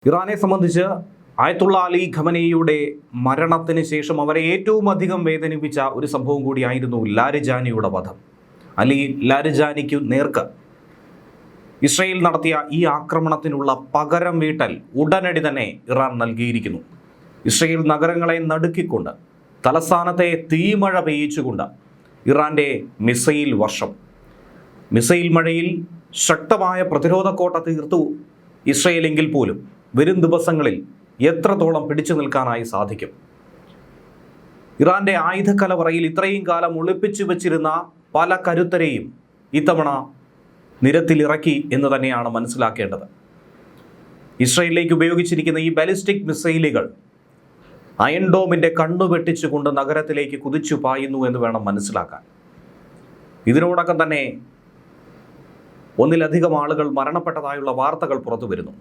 ഇറാനെ സംബന്ധിച്ച് ആയത്തുള്ള അലി ഖമനേയിയുടെ മരണത്തിന് ശേഷം അവരെ ഏറ്റവും അധികം വേദനിപ്പിച്ച ഒരു സംഭവം കൂടിയായിരുന്നു ലാരിജാനിയുടെ വധം. അലി ലാരിജാനിക്കു നേർക്ക് ഇസ്രയേൽ നടത്തിയ ഈ ആക്രമണത്തിനുള്ള പകരം വീട്ടൽ ഉടനടി തന്നെ ഇറാൻ നൽകിയിരിക്കുന്നു. ഇസ്രയേൽ നഗരങ്ങളെ നടുക്കിക്കൊണ്ട്, തലസ്ഥാനത്തെ തീമഴ പെയ്യിച്ചുകൊണ്ട് ഇറാൻ്റെ മിസൈൽ വർഷം, മിസൈൽ മഴയിൽ ശക്തമായ പ്രതിരോധ കോട്ട തീർത്തു ഇസ്രയേലെങ്കിൽ പോലും വരും ദിവസങ്ങളിൽ എത്രത്തോളം പിടിച്ചു നിൽക്കാനായി സാധിക്കും? ഇറാൻ്റെ ആയുധക്കലവറയിൽ ഇത്രയും കാലം ഒളിപ്പിച്ചു വച്ചിരുന്ന പല കരുത്തരെയും ഇത്തവണ നിരത്തിലിറക്കി എന്ന് തന്നെയാണ് മനസ്സിലാക്കേണ്ടത്. ഇസ്രയേലിലേക്ക് ഉപയോഗിച്ചിരിക്കുന്ന ഈ ബാലിസ്റ്റിക് മിസൈലുകൾ അയൺ ഡോമിൻ്റെ കണ്ണു വെട്ടിച്ചുകൊണ്ട് നഗരത്തിലേക്ക് കുതിച്ചു പായുന്നു എന്ന് വേണം മനസ്സിലാക്കാൻ. ഇതിനോടകം തന്നെ ഒന്നിലധികം ആളുകൾ മരണപ്പെട്ടതായുള്ള വാർത്തകൾ പുറത്തു വരുന്നു.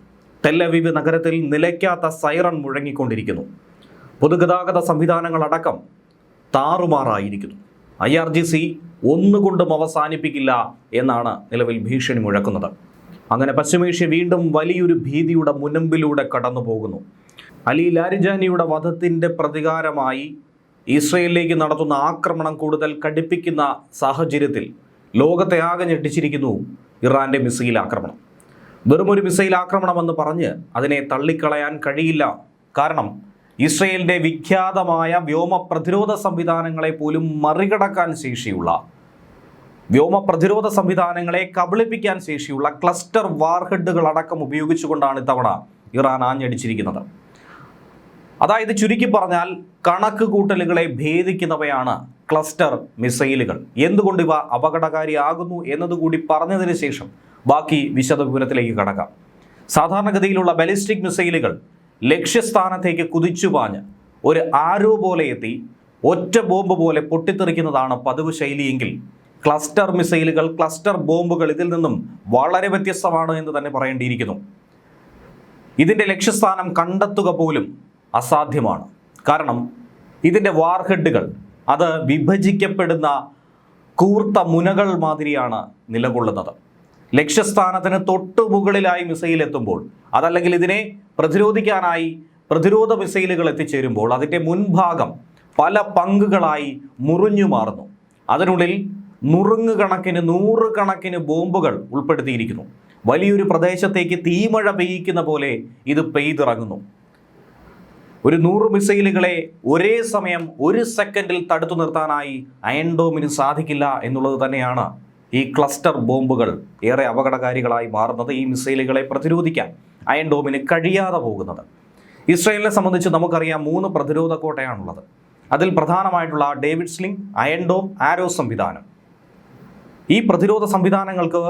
ടെൽ അവീവ് നഗരത്തിൽ നിലയ്ക്കാത്ത സൈറൺ മുഴങ്ങിക്കൊണ്ടിരിക്കുന്നു. പൊതുഗതാഗത സംവിധാനങ്ങളടക്കം താറുമാറായിരിക്കുന്നു. IRGC ഒന്നുകൊണ്ടും അവസാനിപ്പിക്കില്ല എന്നാണ് നിലവിൽ ഭീഷണി മുഴക്കുന്നത്. അങ്ങനെ പശ്ചിമേഷ്യ വീണ്ടും വലിയൊരു ഭീതിയുടെ മുനമ്പിലൂടെ കടന്നു പോകുന്നു. അലി ലാരിജാനിയുടെ വധത്തിൻ്റെ പ്രതികാരമായി ഇസ്രയേലിലേക്ക് നടത്തുന്ന ആക്രമണം കൂടുതൽ കടുപ്പിക്കുന്ന സാഹചര്യത്തിൽ ലോകത്തെ ആകെ ഞെട്ടിച്ചിരിക്കുന്നു ഇറാൻ്റെ മിസൈൽ ആക്രമണം. വെറുമൊരു മിസൈൽ ആക്രമണമെന്ന് പറഞ്ഞ് അതിനെ തള്ളിക്കളയാൻ കഴിയില്ല. കാരണം ഇസ്രയേലിൻ്റെ വിഖ്യാതമായ വ്യോമ പ്രതിരോധ സംവിധാനങ്ങളെ പോലും മറികടക്കാൻ ശേഷിയുള്ള, വ്യോമ പ്രതിരോധ സംവിധാനങ്ങളെ കബളിപ്പിക്കാൻ ശേഷിയുള്ള ക്ലസ്റ്റർ വാർഹെഡുകൾ അടക്കം ഉപയോഗിച്ചുകൊണ്ടാണ് ഇത്തവണ ഇറാൻ ആഞ്ഞടിച്ചിരിക്കുന്നത്. അതായത് ചുരുക്കി പറഞ്ഞാൽ കണക്ക് കൂട്ടലുകളെ ഭേദിക്കുന്നവയാണ് ക്ലസ്റ്റർ മിസൈലുകൾ. എന്തുകൊണ്ട് ഇവ അപകടകാരിയാകുന്നു എന്നതുകൂടി പറഞ്ഞതിന് ശേഷം ബാക്കി വിശദവിവരത്തിലേക്ക് കടക്കാം. സാധാരണഗതിയിലുള്ള ബാലിസ്റ്റിക് മിസൈലുകൾ ലക്ഷ്യസ്ഥാനത്തേക്ക് കുതിച്ചുപാഞ്ഞ് ഒരു ആരോ പോലെ എത്തി ഒറ്റ ബോംബ് പോലെ പൊട്ടിത്തെറിക്കുന്നതാണ് പതിവ് ശൈലിയെങ്കിൽ ക്ലസ്റ്റർ മിസൈലുകൾ, ക്ലസ്റ്റർ ബോംബുകൾ ഇതിൽ നിന്നും വളരെ വ്യത്യസ്തമാണ് എന്ന് തന്നെ പറയേണ്ടിയിരിക്കുന്നു. ഇതിൻ്റെ ലക്ഷ്യസ്ഥാനം കണ്ടെത്തുക പോലും അസാധ്യമാണ്. കാരണം ഇതിൻ്റെ വാർഹെഡുകൾ അത് വിഭജിക്കപ്പെടുന്ന കൂർത്ത മുനകൾ മാതിരിയാണ് നിലകൊള്ളുന്നത്. ലക്ഷ്യസ്ഥാനത്തിന് തൊട്ടു മുകളിലായി മിസൈൽ എത്തുമ്പോൾ, അതല്ലെങ്കിൽ ഇതിനെ പ്രതിരോധിക്കാനായി പ്രതിരോധ മിസൈലുകൾ എത്തിച്ചേരുമ്പോൾ അതിൻ്റെ മുൻഭാഗം പല പങ്കുകളായി മുറിഞ്ഞു മാറുന്നു. അതിനുള്ളിൽ നുറുങ്ങുകണക്കിന് നൂറുകണക്കിന് ബോംബുകൾ ഉൾപ്പെടുത്തിയിരിക്കുന്നു. വലിയൊരു പ്രദേശത്തേക്ക് തീമഴ പെയ്യിക്കുന്ന പോലെ ഇത് പെയ്തിറങ്ങുന്നു. ഒരു 100 മിസൈലുകളെ ഒരേ സമയം ഒരു സെക്കൻഡിൽ തടുത്തു നിർത്താനായി അയൺ ഡോമിന് സാധിക്കില്ല എന്നുള്ളത് തന്നെയാണ് ഈ ക്ലസ്റ്റർ ബോംബുകൾ ഏറെ അപകടകാരികളായി മാറുന്നത്. ഈ മിസൈലുകളെ പ്രതിരോധിക്കാൻ അയൺ ഡോമിന് കഴിയാതെ പോകുന്നത്. ഇസ്രയേലിനെ സംബന്ധിച്ച് നമുക്കറിയാം 3 പ്രതിരോധ കോട്ടയാണുള്ളത്. അതിൽ പ്രധാനമായിട്ടുള്ള ഡേവിഡ് സ്ലിംഗ്, അയൺ ഡോം, ആരോ സംവിധാനം. ഈ പ്രതിരോധ സംവിധാനങ്ങൾക്ക്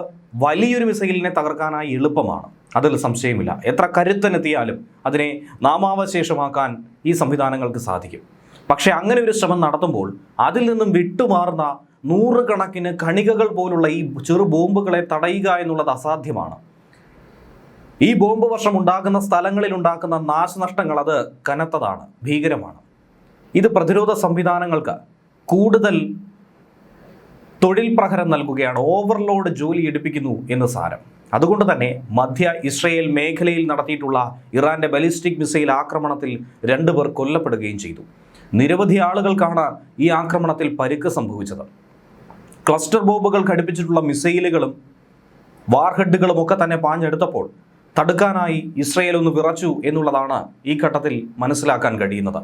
വലിയൊരു മിസൈലിനെ തകർക്കാനായി എളുപ്പമാണ്, അതിൽ സംശയമില്ല. എത്ര കരുത്തനെത്തിയാലും അതിനെ നാമാവശേഷമാക്കാൻ ഈ സംവിധാനങ്ങൾക്ക് സാധിക്കും. പക്ഷേ അങ്ങനെ ഒരു ശ്രമം നടത്തുമ്പോൾ അതിൽ നിന്നും വിട്ടുമാറുന്ന നൂറുകണക്കിന് കണികകൾ പോലുള്ള ഈ ചെറു ബോംബുകളെ തടയുക എന്നുള്ളത് അസാധ്യമാണ്. ഈ ബോംബ് വർഷം ഉണ്ടാകുന്ന സ്ഥലങ്ങളിൽ ഉണ്ടാക്കുന്ന നാശനഷ്ടങ്ങൾ അത് കനത്തതാണ്, ഭീകരമാണ്. ഇത് പ്രതിരോധ സംവിധാനങ്ങൾക്ക് കൂടുതൽ തൊഴിൽ പ്രഹരം നൽകുകയാണ്, ഓവർലോഡ് ജോലി എടുപ്പിക്കുന്നു എന്ന് സാരം. അതുകൊണ്ട് തന്നെ മധ്യ ഇസ്രയേൽ മേഖലയിൽ നടത്തിയിട്ടുള്ള ഇറാൻ്റെ ബാലിസ്റ്റിക് മിസൈൽ ആക്രമണത്തിൽ 2 പേർ കൊല്ലപ്പെടുകയും ചെയ്തു. നിരവധി ആളുകൾക്കാണ് ഈ ആക്രമണത്തിൽ പരിക്ക് സംഭവിച്ചത്. ക്ലസ്റ്റർ ബോംബുകൾ ഘടിപ്പിച്ചിട്ടുള്ള മിസൈലുകളും വാർഹെഡുകളും ഒക്കെ തന്നെ പാഞ്ഞെടുത്തപ്പോൾ തടുക്കാനായി ഇസ്രയേൽ ഒന്ന് വിറച്ചു എന്നുള്ളതാണ് ഈ ഘട്ടത്തിൽ മനസ്സിലാക്കാൻ കഴിയുന്നത്.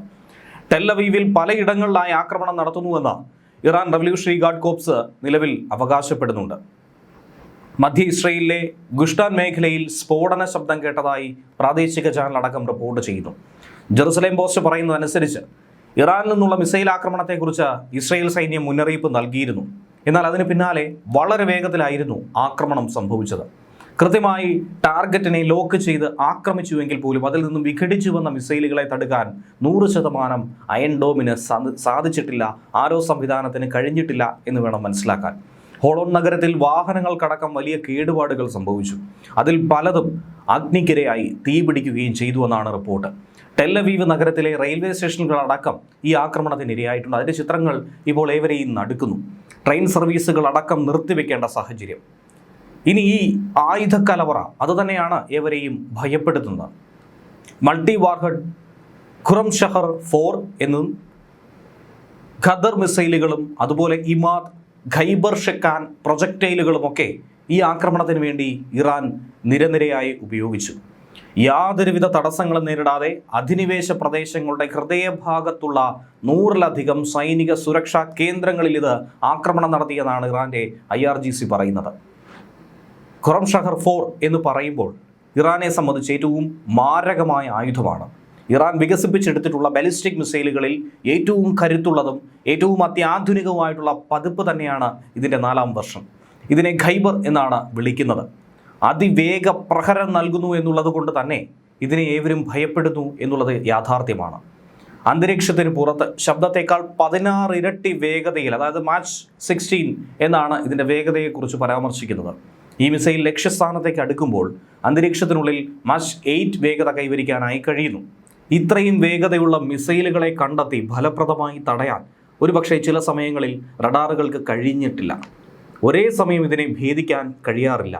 ടെൽ അവീവിൽ പലയിടങ്ങളിലായി ആക്രമണം നടത്തുന്നുവെന്ന് ഇറാൻ റവല്യൂഷണറി ഗാർഡ് കോർപ്സ് നിലവിൽ അവകാശപ്പെടുന്നുണ്ട്. മധ്യ ഇസ്രയേലിലെ ഗുഷ്ടാൻ മേഖലയിൽ സ്ഫോടന ശബ്ദം കേട്ടതായി പ്രാദേശിക ചാനൽ അടക്കം റിപ്പോർട്ട് ചെയ്യുന്നു. ജെറുസലേം പോസ്റ്റ് പറയുന്നതനുസരിച്ച് ഇറാനിൽ നിന്നുള്ള മിസൈൽ ആക്രമണത്തെക്കുറിച്ച് ഇസ്രയേൽ സൈന്യം മുന്നറിയിപ്പ് നൽകിയിരുന്നു. എന്നാൽ അതിന് പിന്നാലെ വളരെ വേഗത്തിലായിരുന്നു ആക്രമണം സംഭവിച്ചത്. കൃത്യമായി ടാർഗറ്റിനെ ലോക്ക് ചെയ്ത് ആക്രമിച്ചുവെങ്കിൽ പോലും അതിൽ നിന്നും വിഘടിച്ചു വന്ന മിസൈലുകളെ തടുക്കാൻ 100% അയൺ ഡോമിന് സാധിച്ചിട്ടില്ല, ആരോ സംവിധാനത്തിന് കഴിഞ്ഞിട്ടില്ല എന്ന് വേണം മനസ്സിലാക്കാൻ. ഹോളോൺ നഗരത്തിൽ വാഹനങ്ങൾക്കടക്കം വലിയ കേടുപാടുകൾ സംഭവിച്ചു. അതിൽ പലതും അഗ്നിക്കിരയായി തീപിടിക്കുകയും ചെയ്തു എന്നാണ് റിപ്പോർട്ട്. ടെൽ അവീവ് നഗരത്തിലെ റെയിൽവേ സ്റ്റേഷനുകളടക്കം ഈ ആക്രമണത്തിന് ഇരയായിട്ടുണ്ട്. അതിൻ്റെ ചിത്രങ്ങൾ ഇപ്പോൾ ഏവരെയും നടുക്കുന്നു. ട്രെയിൻ സർവീസുകൾ അടക്കം നിർത്തിവെക്കേണ്ട സാഹചര്യം. ഇനി ഈ ആയുധക്കലവറ അതുതന്നെയാണ് ഏവരെയും ഭയപ്പെടുത്തുന്നത്. മൾട്ടി വാർഹെഡ് ഖുറംഷഹർ 4 എന്നും ഖദർ മിസൈലുകളും അതുപോലെ ഇമാദ്, ഖൈബർ ഷെക്കാൻ പ്രൊജക്ടൈലുകളുമൊക്കെ ഈ ആക്രമണത്തിന് വേണ്ടി ഇറാൻ നിരനിരയായി ഉപയോഗിച്ചു. യാതൊരുവിധ തടസ്സങ്ങളും നേരിടാതെ അധിനിവേശ പ്രദേശങ്ങളുടെ ഹൃദയഭാഗത്തുള്ള 100-ലധികം സൈനിക സുരക്ഷാ കേന്ദ്രങ്ങളിൽ ഇത് ആക്രമണം നടത്തിയെന്നാണ് ഇറാന്റെ IRGC പറയുന്നത്. ഖുറംഷഹർ 4 എന്ന് പറയുമ്പോൾ ഇറാനെ സംബന്ധിച്ച് ഏറ്റവും മാരകമായ ആയുധമാണ്. ഇറാൻ വികസിപ്പിച്ചെടുത്തിട്ടുള്ള ബാലിസ്റ്റിക് മിസൈലുകളിൽ ഏറ്റവും കരുത്തുള്ളതും ഏറ്റവും അത്യാധുനികവുമായിട്ടുള്ള പതിപ്പ് തന്നെയാണ് ഇതിൻ്റെ 4ാം വെർഷൻ. ഇതിനെ ഖൈബർ എന്നാണ് വിളിക്കുന്നത്. അതിവേഗ പ്രഹരം നൽകുന്നു എന്നുള്ളത് കൊണ്ട് തന്നെ ഇതിനെ ഏവരും ഭയപ്പെടുന്നു എന്നുള്ളത് യാഥാർത്ഥ്യമാണ്. അന്തരീക്ഷത്തിന് പുറത്ത് ശബ്ദത്തേക്കാൾ 16 ഇരട്ടി വേഗതയിൽ, അതായത് മാച്ച് 16 എന്നാണ് ഇതിൻ്റെ വേഗതയെക്കുറിച്ച് പരാമർശിക്കുന്നത്. ഈ മിസൈൽ ലക്ഷ്യസ്ഥാനത്തേക്ക് അടുക്കുമ്പോൾ അന്തരീക്ഷത്തിനുള്ളിൽ മാച്ച് 8 വേഗത കൈവരിക്കാനായി കഴിയുന്നു. ഇത്രയും വേഗതയുള്ള മിസൈലുകളെ കണ്ടെത്തി ഫലപ്രദമായി തടയാൻ ഒരുപക്ഷെ ചില സമയങ്ങളിൽ റഡാറുകൾക്ക് കഴിഞ്ഞിട്ടില്ല. ഒരേ സമയം ഇതിനെ ഭേദിക്കാൻ കഴിയാറില്ല.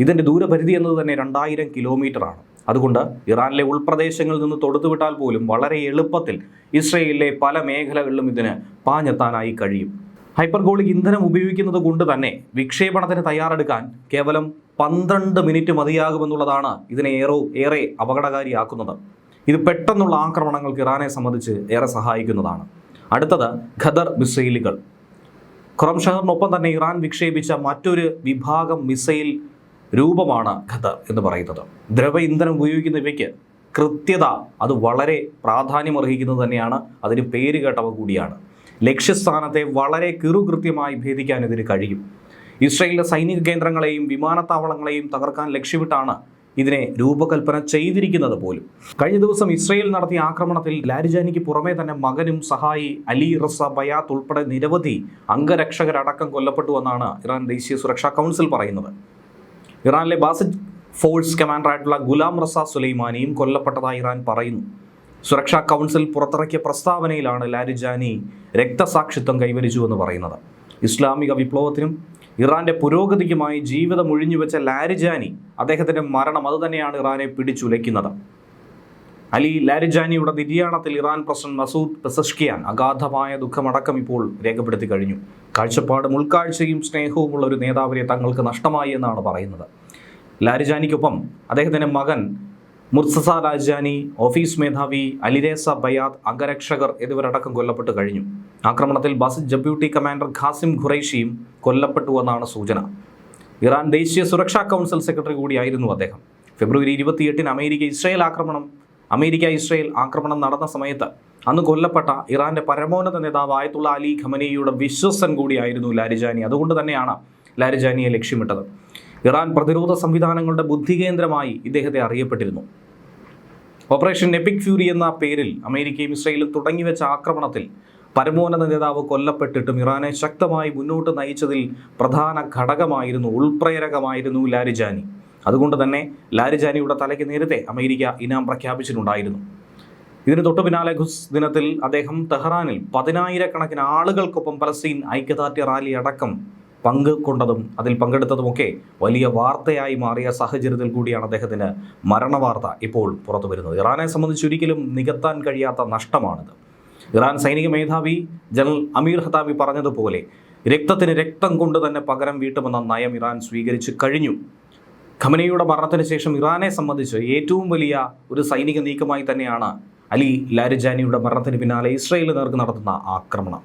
ഇതിൻ്റെ ദൂരപരിധി എന്നത് തന്നെ 2000 കിലോമീറ്ററാണ്. അതുകൊണ്ട് ഇറാനിലെ ഉൾപ്രദേശങ്ങളിൽ നിന്ന് തൊടുത്തുവിട്ടാൽ പോലും വളരെ എളുപ്പത്തിൽ ഇസ്രയേലിലെ പല മേഖലകളിലും ഇതിന് പാഞ്ഞെത്താനായി കഴിയും. ഹൈപ്പർഗോളിക് ഇന്ധനം ഉപയോഗിക്കുന്നത് കൊണ്ട് തന്നെ വിക്ഷേപണത്തിന് തയ്യാറെടുക്കാൻ കേവലം 12 മിനിറ്റ് മതിയാകുമെന്നുള്ളതാണ് ഇതിനെ ഏറെ അപകടകാരിയാക്കുന്നത്. ഇത് പെട്ടെന്നുള്ള ആക്രമണങ്ങൾക്ക് ഇറാനെ സംബന്ധിച്ച് ഏറെ സഹായിക്കുന്നതാണ്. അടുത്തത് ഖദർ മിസൈലുകൾ. ഖുറംഷഹറിനൊപ്പം തന്നെ ഇറാൻ വിക്ഷേപിച്ച മറ്റൊരു വിഭാഗം മിസൈൽ രൂപമാണ് ഖദർ എന്ന് പറയുന്നത്. ദ്രവ ഇന്ധനം ഉപയോഗിക്കുന്ന ഇവയ്ക്ക് കൃത്യത അത് വളരെ പ്രാധാന്യമർഹിക്കുന്നത് തന്നെയാണ്. അതിന് പേര് കേട്ടവ കൂടിയാണ്. ലക്ഷ്യസ്ഥാനത്തെ വളരെ കൃത്യമായി ഭേദിക്കാൻ ഇതിന് കഴിയും. ഇസ്രയേലിലെ സൈനിക കേന്ദ്രങ്ങളെയും വിമാനത്താവളങ്ങളെയും തകർക്കാൻ ലക്ഷ്യമിട്ടാണ് ഇതിനെ രൂപകൽപ്പന ചെയ്തിരിക്കുന്നത് പോലും. കഴിഞ്ഞ ദിവസം ഇസ്രയേൽ നടത്തിയ ആക്രമണത്തിൽ ലാരിജാനിക്ക് പുറമേ തന്നെ മകനും സഹായി അലി റസ ബയാത്ത് ഉൾപ്പെടെ നിരവധി അംഗരക്ഷകരടക്കം കൊല്ലപ്പെട്ടുവെന്നാണ് ഇറാൻ ദേശീയ സുരക്ഷാ കൗൺസിൽ പറയുന്നത്. ഇറാനിലെ ബാസിദ് ഫോഴ്സ് കമാൻഡറായിട്ടുള്ള ഗുലാം റസ സുലൈമാനിയും കൊല്ലപ്പെട്ടതായി ഇറാൻ പറയുന്നു. സുരക്ഷാ കൗൺസിൽ പുറത്തിറക്കിയ പ്രസ്താവനയിലാണ് ലാരിജാനി രക്തസാക്ഷിത്വം കൈവരിച്ചുവെന്ന് പറയുന്നത്. ഇസ്ലാമിക വിപ്ലവത്തിനും ഇറാന്റെ പുരോഗതിക്കുമായി ജീവിതം ഒഴിഞ്ഞുവെച്ച ലാരിജാനി, അദ്ദേഹത്തിൻ്റെ മരണം അതുതന്നെയാണ് ഇറാനെ പിടിച്ചുലയ്ക്കുന്നത്. അലി ലാരിജാനിയുടെ നിര്യാണത്തിൽ ഇറാൻ പ്രസിഡന്റ് മസൂദ് പെസഷ്കിയാൻ അഗാധമായ ദുഃഖമടക്കം ഇപ്പോൾ രേഖപ്പെടുത്തി കഴിഞ്ഞു. കാഴ്ചപ്പാടും ഉൾക്കാഴ്ചയും സ്നേഹവുമുള്ള ഒരു നേതാവിനെ തങ്ങൾക്ക് നഷ്ടമായി എന്നാണ് പറയുന്നത്. ലാരിജാനിക്കൊപ്പം അദ്ദേഹത്തിൻ്റെ മകൻ മുർത്തസ ലാരിജാനി, ഓഫീസ് മേധാവി അലിരേസ ബയാത്ത്, അംഗരക്ഷകർ എന്നിവരടക്കം കൊല്ലപ്പെട്ട് കഴിഞ്ഞു. ആക്രമണത്തിൽ ബാസിദ് ഡെപ്യൂട്ടി കമാൻഡർ ഖാസിം ഖുറൈഷിയും കൊല്ലപ്പെട്ടുവെന്നാണ് സൂചന. ഇറാൻ ദേശീയ സുരക്ഷാ കൗൺസിൽ സെക്രട്ടറി കൂടിയായിരുന്നു അദ്ദേഹം. ഫെബ്രുവരി 28 അമേരിക്ക ഇസ്രയേൽ ആക്രമണം നടന്ന സമയത്ത് അന്ന് കൊല്ലപ്പെട്ട ഇറാന്റെ പരമോന്നത നേതാവ് ആയത്തുള്ള അലി ഖമനേയിയുടെ വിശ്വസ്തൻ കൂടിയായിരുന്നു ലാരിജാനി. അതുകൊണ്ട് തന്നെയാണ് ലാരിജാനിയെ ലക്ഷ്യമിട്ടത്. ഇറാൻ പ്രതിരോധ സംവിധാനങ്ങളുടെ ബുദ്ധികേന്ദ്രമായി ഇദ്ദേഹത്തെ അറിയപ്പെട്ടിരുന്നു. ഓപ്പറേഷൻ എപ്പിക് ഫ്യൂരി എന്ന പേരിൽ അമേരിക്കയും ഇസ്രയേലും തുടങ്ങിവെച്ച ആക്രമണത്തിൽ പരമോന്നത നേതാവ് കൊല്ലപ്പെട്ടിട്ടും ഇറാനെ ശക്തമായി മുന്നോട്ട് നയിച്ചതിൽ പ്രധാന ഘടകമായിരുന്നു, ഉൾപ്രേരകമായിരുന്നു ലാരിജാനി. അതുകൊണ്ട് തന്നെ ലാരിജാനിയുടെ തലയ്ക്ക് നേരത്തെ അമേരിക്ക ഇനാം പ്രഖ്യാപിച്ചിട്ടുണ്ടായിരുന്നു. ഇതിന് തൊട്ടു പിന്നാലെ ഖുദ്സ് ദിനത്തിൽ അദ്ദേഹം തെഹ്റാനിൽ 10,000-കണക്കിന് ആളുകൾക്കൊപ്പം പലസ്തീൻ ഐക്യദാർഢ്യ റാലി അടക്കം അതിൽ പങ്കെടുത്തതുമൊക്കെ വലിയ വാർത്തയായി മാറിയ സാഹചര്യത്തിൽ കൂടിയാണ് അദ്ദേഹത്തിന് മരണവാർത്ത ഇപ്പോൾ പുറത്തു വരുന്നത്. ഇറാനെ സംബന്ധിച്ച് ഒരിക്കലും നികത്താൻ കഴിയാത്ത നഷ്ടമാണിത്. ഇറാൻ സൈനിക മേധാവി ജനറൽ അമീർ ഹത്താമി പറഞ്ഞതുപോലെ രക്തത്തിന് രക്തം കൊണ്ട് തന്നെ പകരം വീട്ടുമെന്ന നയം ഇറാൻ സ്വീകരിച്ചു കഴിഞ്ഞു. ഖമനേയിയുടെ മരണത്തിന് ശേഷം ഇറാനെ സംബന്ധിച്ച് ഏറ്റവും വലിയ ഒരു സൈനിക നീക്കമായി തന്നെയാണ് അലി ലാരിജാനിയുടെ മരണത്തിന് പിന്നാലെ ഇസ്രയേലിന് നേർക്ക് നടത്തുന്ന ആക്രമണം.